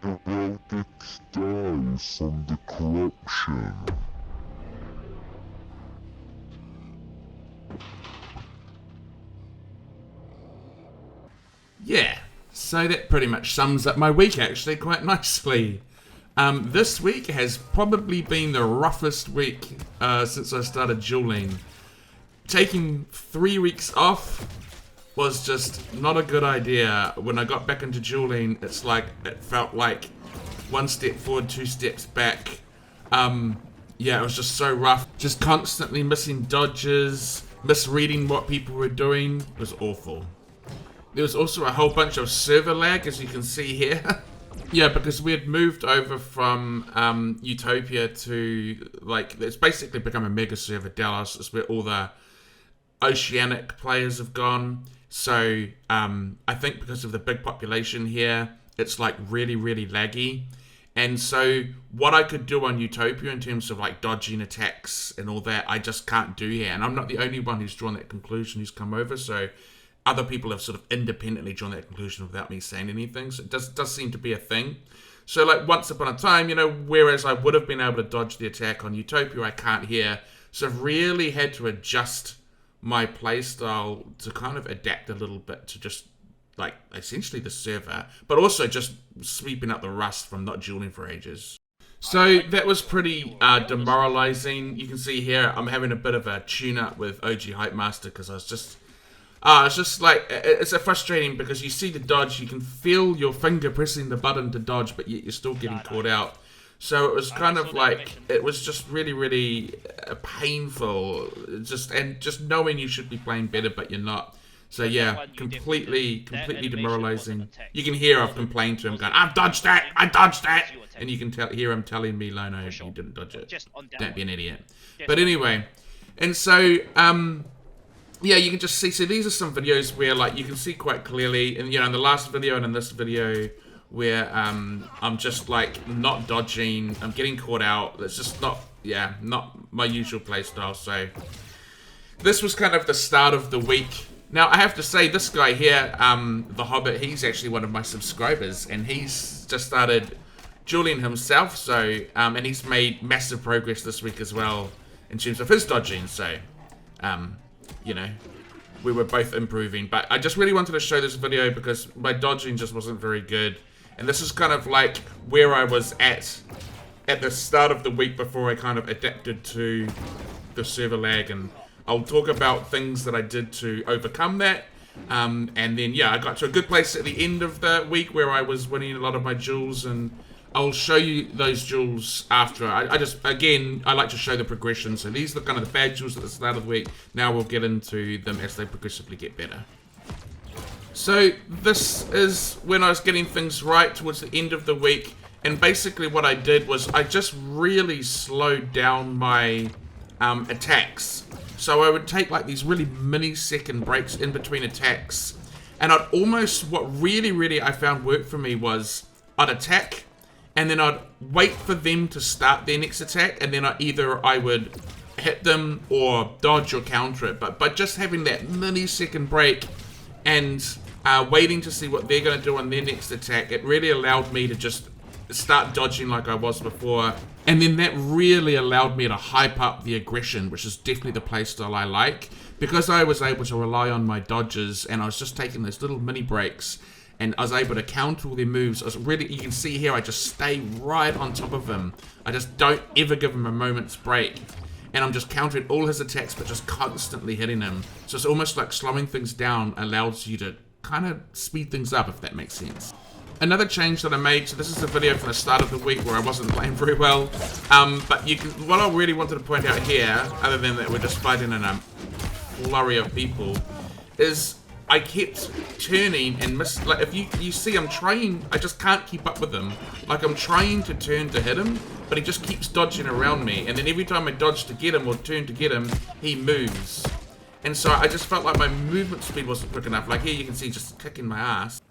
heraldic die from the corruption. Yeah, so that pretty much sums up my week actually quite nicely. This week has probably been the roughest week since I started dueling. Taking 3 weeks off was just not a good idea. When I got back into dueling, it felt like 1 step forward, 2 steps back. Yeah, it was just so rough. Just constantly missing dodges, misreading what people were doing. It was awful. There was also a whole bunch of server lag, as you can see here. Yeah, because we had moved over from Utopia to, like, it's basically become a mega server. Dallas is where all the oceanic players have gone. So I think because of the big population here, it's like really, really laggy. And so what I could do on Utopia in terms of like dodging attacks and all that, I just can't do here. And I'm not the only one who's drawn that conclusion who's come over. So other people have sort of independently drawn that conclusion without me saying anything. So it does seem to be a thing. So like once upon a time, you know, whereas I would have been able to dodge the attack on Utopia, I can't here. So I've really had to adjust my playstyle to kind of adapt a little bit to just like essentially the server, but also just sweeping up the rust from not dueling for ages. So that was pretty demoralizing. You can see here I'm having a bit of a tune-up with OG Hype Master because it's just like, it's a frustrating because you see the dodge, you can feel your finger pressing the button to dodge, but yet you're still getting caught out. So it was kind of like, it was just really, really painful, just knowing you should be playing better, but you're not. So yeah, completely demoralizing. You can hear I've complained to him going, I dodged that! And you can hear him telling me, Lono, you didn't dodge it. Don't be an idiot. But anyway, and so, yeah, you can just see, so these are some videos where like you can see quite clearly, and you know, in the last video and in this video, where I'm just like not dodging, I'm getting caught out. It's just not my usual playstyle. So this was kind of the start of the week. Now I have to say, this guy here, the Hobbit, he's actually one of my subscribers, and he's just started dueling himself. So and he's made massive progress this week as well in terms of his dodging. So you know, we were both improving. But I just really wanted to show this video because my dodging just wasn't very good. And this is kind of like where I was at the start of the week before I kind of adapted to the server lag. And I'll talk about things that I did to overcome that. And then, yeah, I got to a good place at the end of the week where I was winning a lot of my duels. And I'll show you those duels after. I just, again, I like to show the progression. So these are kind of the bad duels at the start of the week. Now we'll get into them as they progressively get better. So this is when I was getting things right towards the end of the week, and basically what I did was I just really slowed down my attacks. So I would take like these really millisecond breaks in between attacks, and I'd almost, what really I found worked for me was I'd attack, and then I'd wait for them to start their next attack, and then I would hit them or dodge or counter it. But by just having that millisecond break and waiting to see what they're going to do on their next attack, it really allowed me to just start dodging like I was before. And then that really allowed me to hype up the aggression, which is definitely the playstyle I like. Because I was able to rely on my dodges, and I was just taking those little mini breaks, and I was able to counter all their moves. I was really, you can see here, I just stay right on top of him. I just don't ever give him a moment's break. And I'm just countering all his attacks, but just constantly hitting him. So it's almost like slowing things down allows you to kind of speed things up, if that makes sense. Another change that I made, so this is a video from the start of the week where I wasn't playing very well, but you can, what I really wanted to point out here, other than that we're just fighting in a flurry of people, is I kept turning and like if you see I'm trying, I just can't keep up with him. Like I'm trying to turn to hit him, but he just keeps dodging around me, and then every time I dodge to get him or turn to get him, he moves. And so I just felt like my movement speed wasn't quick enough. Like here you can see just kicking my ass.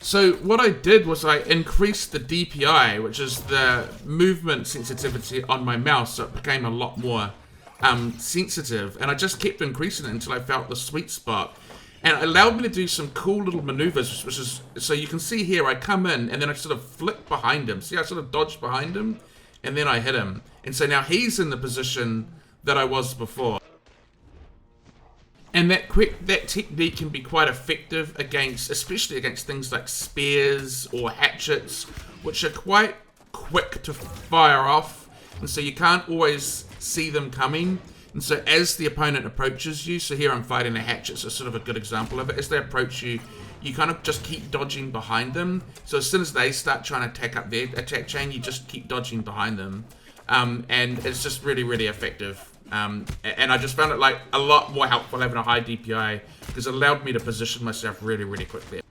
So what I did was I increased the DPI, which is the movement sensitivity on my mouse, so it became a lot more sensitive. And I just kept increasing it until I felt the sweet spot. And it allowed me to do some cool little maneuvers, which is, so you can see here, I come in, and then I sort of flick behind him. See, I sort of dodged behind him, and then I hit him. And so now he's in the position that I was before. And that technique can be quite effective against, especially against things like spears or hatchets, which are quite quick to fire off, and so you can't always see them coming. And so as the opponent approaches you, so here I'm fighting a hatchet, so sort of a good example of it. As they approach you, you kind of just keep dodging behind them. So as soon as they start trying to attack up their attack chain, you just keep dodging behind them. And it's just really, really effective. And I just found it like a lot more helpful having a high DPI, because it allowed me to position myself really, really quickly.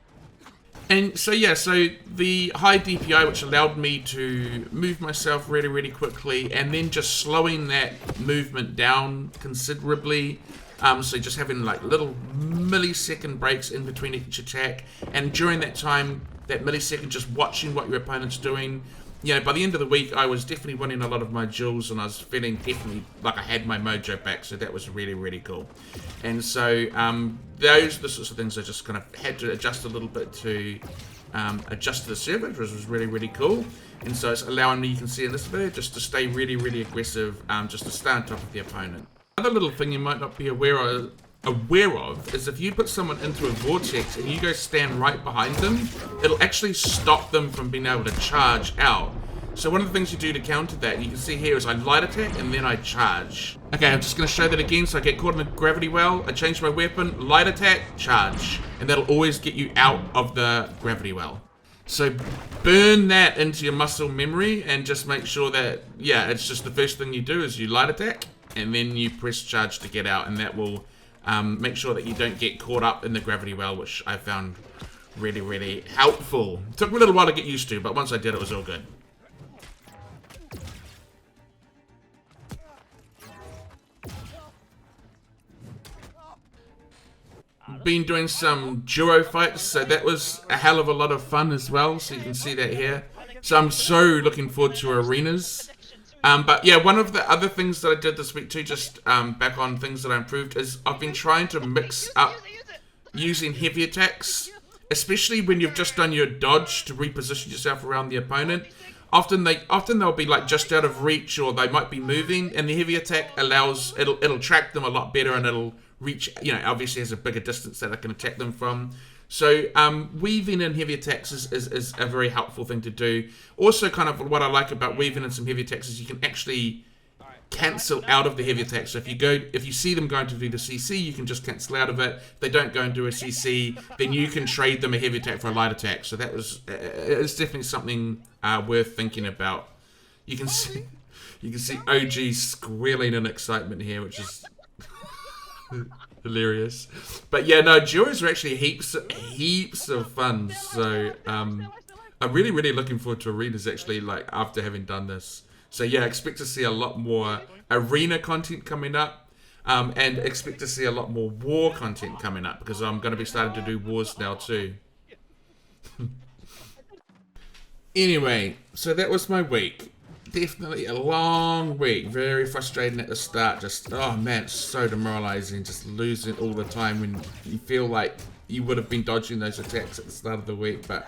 And so yeah, so the high DPI, which allowed me to move myself really, really quickly, and then just slowing that movement down considerably. So just having like little millisecond breaks in between each attack, and during that time, that millisecond, just watching what your opponent's doing. You know, by the end of the week, I was definitely winning a lot of my duels, and I was feeling definitely like I had my mojo back, so that was really, really cool. And so, those are the sorts of things I just kind of had to adjust a little bit to adjust to the server, which was really, really cool. And so it's allowing me, you can see in this video, just to stay really, really aggressive, just to stay on top of the opponent. Another little thing you might not be aware of is if you put someone into a vortex and you go stand right behind them, it'll actually stop them from being able to charge out. So one of the things you do to counter that, you can see here, is I light attack and then I charge. Okay, I'm just going to show that again. So I get caught in the gravity well, I change my weapon, light attack, charge, and that'll always get you out of the gravity well. So burn that into your muscle memory and just make sure that, yeah, it's just the first thing you do is you light attack and then you press charge to get out, and that will make sure that you don't get caught up in the gravity well, which I found really, really helpful. It took me a little while to get used to, but once I did, it was all good. Been doing some duo fights, so that was a hell of a lot of fun as well, so you can see that here. So I'm so looking forward to arenas. But yeah, one of the other things that I did this week too, just back on things that I improved, is I've been trying to mix up using heavy attacks, especially when you've just done your dodge to reposition yourself around the opponent. Often they'll be like just out of reach, or they might be moving, and the heavy attack allows, it'll track them a lot better, and it'll reach, you know, obviously has a bigger distance that I can attack them from. So weaving in heavy attacks is a very helpful thing to do. Also, kind of what I like about weaving in some heavy attacks is you can actually cancel out of the heavy attack. So if you see them going to do the CC, you can just cancel out of it. If they don't go and do a CC, then you can trade them a heavy attack for a light attack. So that was, it's definitely something worth thinking about. You can see OG squealing in excitement here, which is hilarious. But yeah, no, duos are actually heaps of fun. So I'm really, really looking forward to arenas actually, like after having done this. So yeah, expect to see a lot more arena content coming up, and expect to see a lot more war content coming up, because I'm going to be starting to do wars now too. Anyway, so that was my week. Definitely a long week, very frustrating at the start, just, oh man, it's so demoralizing, just losing all the time when you feel like you would have been dodging those attacks at the start of the week, but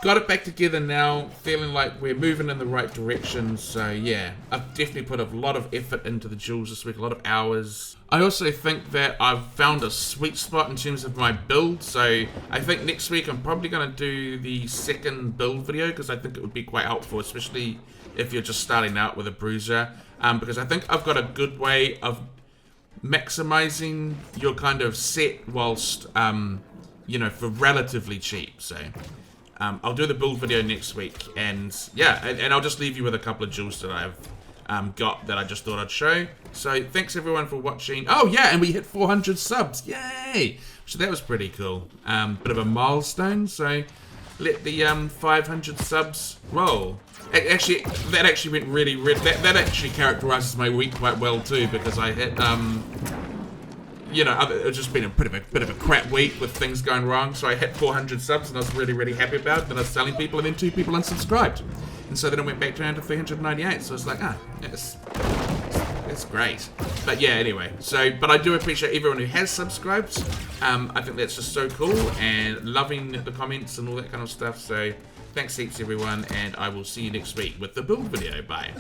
got it back together now, feeling like we're moving in the right direction. So yeah, I've definitely put a lot of effort into the duels this week, a lot of hours. I also think that I've found a sweet spot in terms of my build, so I think next week I'm probably going to do the second build video, because I think it would be quite helpful, especially if you're just starting out with a Bruiser, because I think I've got a good way of maximizing your kind of set whilst, you know, for relatively cheap. So I'll do the build video next week, and yeah, and I'll just leave you with a couple of duels that I've got that I just thought I'd show. So thanks everyone for watching. Oh yeah, and we hit 400 subs, yay! So that was pretty cool. Bit of a milestone, so let the 500 subs roll. Actually, that actually went really, that actually characterizes my week quite well too, because I hit, you know, it's just been a bit of a crap week with things going wrong, so I hit 400 subs and I was really, really happy about it. Then I was telling people, and then 2 people unsubscribed. And so then it went back down to 398, so it's like, yes, That's great. But yeah, anyway. So, but I do appreciate everyone who has subscribed. I think that's just so cool, and loving the comments and all that kind of stuff. So, thanks heaps, everyone, and I will see you next week with the build video. Bye.